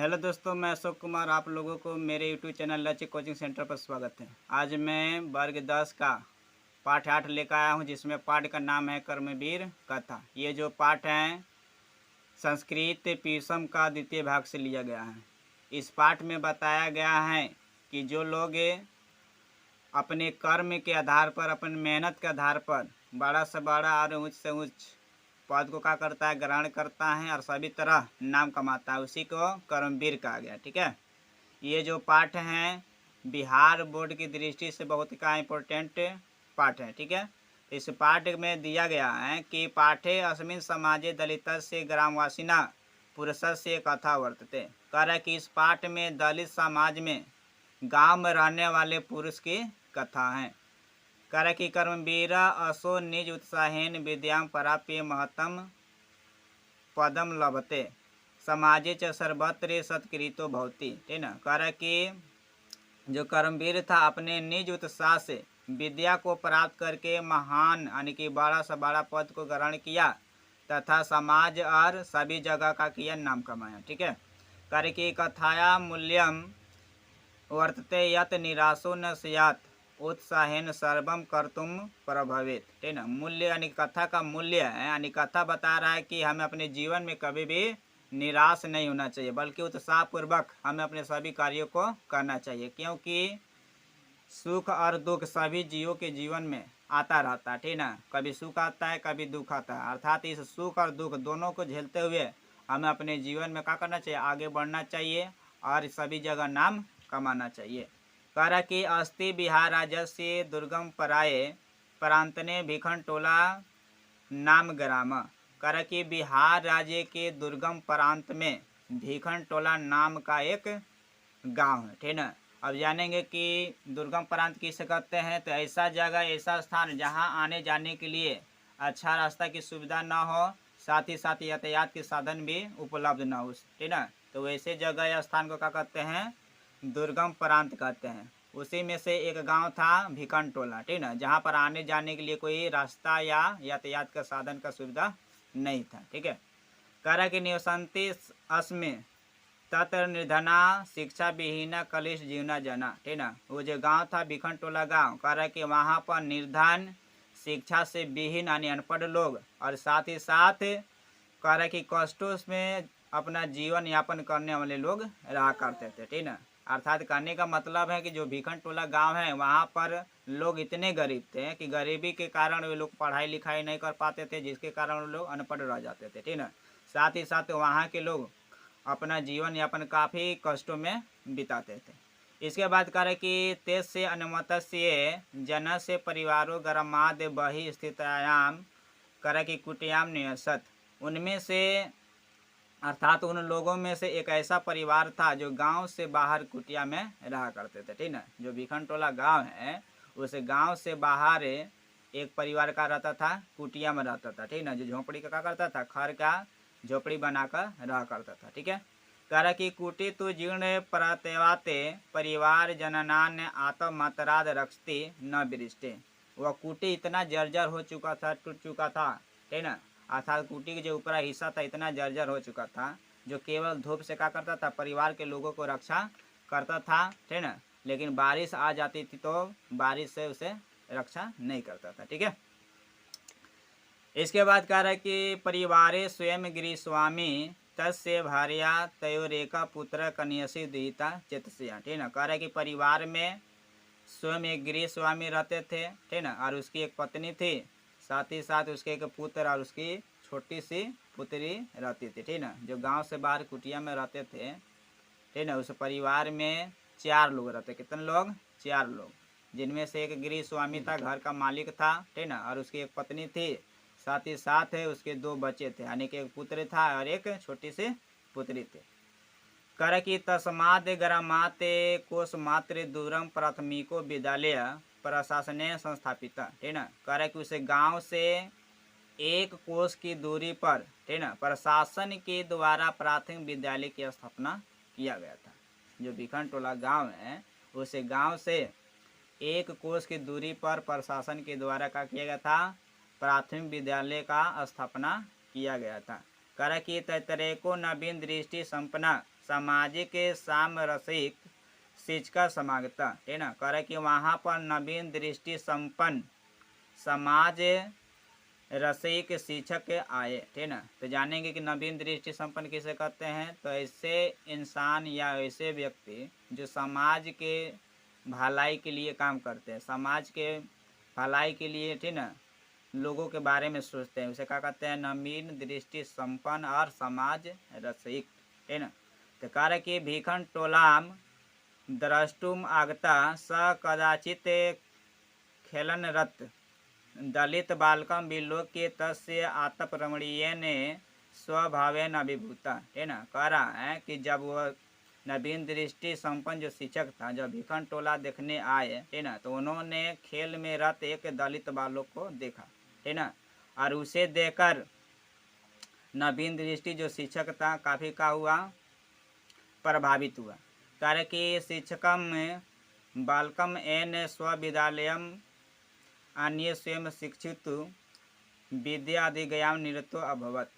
Hello दोस्तों, मैं अशोक कुमार। आप लोगों को मेरे यूट्यूब चैनल लक्ष्य कोचिंग सेंटर पर स्वागत है। आज मैं वर्ग 10 का पाठ 8 लेकर आया हूं, जिसमें पाठ का नाम है कर्मवीर कथा। ये जो पाठ है संस्कृत पीयूषम का द्वितीय भाग से लिया गया है। इस पाठ में बताया गया है कि जो लोग अपने कर्म के आधार पर, अपनी मेहनत के आधार पर बड़ा से बड़ा और उच्च से उच्च पद को क्या करता है, ग्रहण करता है और सभी तरह नाम कमाता है, उसी को कर्मवीर कहा गया। ठीक है, ये जो पाठ है बिहार बोर्ड की दृष्टि से बहुत का इम्पोर्टेंट पाठ है। ठीक है, इस पाठ में दिया गया है कि पाठे अस्मिन समाजे दलित से ग्रामवासिना पुरुष से कथा वर्तते। कह रहा है कि इस पाठ में दलित समाज में गांव में रहने वाले पुरुष की कथा है। कह रहा कि कर्मवीर असो निज उत्साहेन विद्यां प्राप्य महतम पदम लभते समाजे च सर्वत्र सत्कृतो भवति। ठीक ना, कह रहा कि जो कर्मवीर था अपने निज उत्साह से विद्या को प्राप्त करके महान यानी कि बड़ा से बड़ा पद को ग्रहण किया तथा समाज और सभी जगह का किया नाम कमाया। ठीक है, कह रहे कि कथाया मूल्यम वर्तते यत निराशो न स्यात् उत्साहेन सर्वम कर्तुम प्रभवेत। ठीक ना, मूल्य यानी कथा का मूल्य है, यानी कथा बता रहा है कि हमें अपने जीवन में कभी भी निराश नहीं होना चाहिए, बल्कि उत्साहपूर्वक हमें अपने सभी कार्यों को करना चाहिए, क्योंकि सुख और दुख सभी जीवों के जीवन में आता रहता है। ठीक ना, कभी सुख आता है, कभी दुख आता है, अर्थात इस सुख और दुख दोनों को झेलते हुए हमें अपने जीवन में क्या करना चाहिए, आगे बढ़ना चाहिए और सभी जगह नाम कमाना चाहिए। कह रहा कि अस्ति बिहार राज्य दुर्गम पराये प्रांतने भिखन टोला नाम ग्राम। कह रहा कि बिहार राज्य के दुर्गम प्रांत में भिखन टोला नाम का एक गांव है। ठीक ना, अब जानेंगे कि दुर्गम प्रांत किसे कहते हैं। तो ऐसा जगह, ऐसा स्थान जहां आने जाने के लिए अच्छा रास्ता की सुविधा ना हो, साथ ही साथ यातायात के साधन भी उपलब्ध ना हो। ठीक ना, तो वैसे जगह या स्थान को क्या कहते हैं, दुर्गम प्रांत कहते हैं। उसी में से एक गांव था भिखन टोला। ठीक ना, जहां पर आने जाने के लिए कोई रास्ता या यातायात का साधन का सुविधा नहीं था। ठीक है, कह रहा कि निवसंति अस्मि तत्र निर्धना शिक्षा विहीना कलिश जीवना जना। ठीक ना, वो जो गांव था भिखन टोला गाँव, कह रहा कि वहाँ पर निर्धन, शिक्षा से विहीन यानी अनपढ़ लोग, और साथ ही साथ कह रहा कि कष्टों में अपना जीवन यापन करने वाले लोग रहा करते थे। ठीक ना, अर्थात कहने का मतलब है कि जो भिखन टोला गांव है वहाँ पर लोग इतने गरीब थे कि गरीबी के कारण वे लोग पढ़ाई लिखाई नहीं कर पाते थे, जिसके कारण वो लोग अनपढ़ रह जाते थे। ठीक ना, साथ ही साथ वहाँ के लोग अपना जीवन यापन काफ़ी कष्टों में बिताते थे। इसके बाद कह रहे कि तेज से अनुमतस्य जन से परिवारों गरमाद बही स्थितायाम करे कि कुटियाम नियसत। उनमें से अर्थात उन लोगों में से एक ऐसा परिवार था जो गांव से बाहर कुटिया में रहा करते थे। ठीक ना, जो भिखन टोला गाँव है उस गांव से बाहर एक परिवार का रहता था, कुटिया में रहता था। ठीक ना, जो झोंपड़ी का क्या करता था, खर का झोपड़ी बनाकर रहा करता था। ठीक है, कह रहा कि कुटी तु जीर्ण प्रत्यवाते परिवार जननान आत्ममात्राद रक्षते न बिरिष्टे। वह कुटी इतना जर्जर हो चुका था, टूट चुका था। ठीक ना, अर्थात कुटी के जो ऊपरा हिस्सा था इतना जर्जर हो चुका था, जो केवल धूप से क्या करता था, परिवार के लोगों को रक्षा करता था। ठीक ना, लेकिन बारिश आ जाती थी तो बारिश से उसे रक्षा नहीं करता था। ठीक है, इसके बाद कह रहा है कि परिवारे स्वयं गृहस्वामी तस्य भार्या तयोरेका पुत्र कन्यासी दुहिता चेतस्या। ठीक ना, कह रहा है कि परिवार में स्वयं एक गृह स्वामी रहते थे। ठीक ना, और उसकी एक पत्नी थी, साथ ही साथ उसके एक पुत्र और उसकी छोटी सी पुत्री रहती थी। ठीक ना, जो गांव से बाहर कुटिया में रहते थे। ठीक ना, उस परिवार में 4 लोग रहते। कितने लोग, 4 लोग, जिनमें से एक गृह स्वामी था, घर का मालिक था। ठीक ना, और उसकी एक पत्नी थी, साथ ही साथ उसके 2 बच्चे थे, यानी कि एक पुत्र था और एक छोटी सी पुत्री थी। कर कि तस्माद ग्रामाते कोष मात्र दूरम प्राथमिको विद्यालय प्रशासने संस्थापित। ठीक ना, कर कि उसे गांव से 1 कोष की दूरी पर, ठीक ना, प्रशासन के द्वारा प्राथमिक विद्यालय की स्थापना किया गया था। जो भिखन टोला गाँव है उसे गांव से 1 कोष की दूरी पर प्रशासन के द्वारा क्या किया गया था, प्राथमिक विद्यालय का स्थापना किया गया था। कर कि तैतरेको नवीन दृष्टि संपन्न सामाजिक सामरसिक शिक्षक समागता, ठीक ना। कह रहे कि वहाँ पर नवीन दृष्टि संपन्न समाज रसिक शिक्षक आए, ठीक ना। तो जानेंगे कि नवीन दृष्टि संपन्न किसे कहते हैं। तो ऐसे इंसान या ऐसे व्यक्ति जो समाज के भलाई के लिए काम करते हैं, समाज के भलाई के लिए, ठीक ना, लोगों के बारे में सोचते हैं, उसे क्या कहते हैं, नवीन दृष्टि संपन्न और समाज रसिक, ठीक ना। तो कार्य कि भीखन टोलाम द्रष्टुम आगता स कदाचित खेलनरत दलित बालकम विलोक्य तस्य आतप रमणीयन स्वभावेन अभिभूता, है ना। कह रहा है कि जब वह नवीन दृष्टि संपन्न जो शिक्षक था, जब भिखन टोला देखने आए, है ना, तो उन्होंने खेल में रत एक दलित बालक को देखा, है ना। और उसे देखकर नवीन दृष्टि जो शिक्षक था काफ़ी का हुआ, प्रभावित हुआ। कार्य कि शिक्षकम बालकम एन स्वविद्यालयम अन्य स्वयं शिक्षित विद्याधिगयाम निरतो अभवत,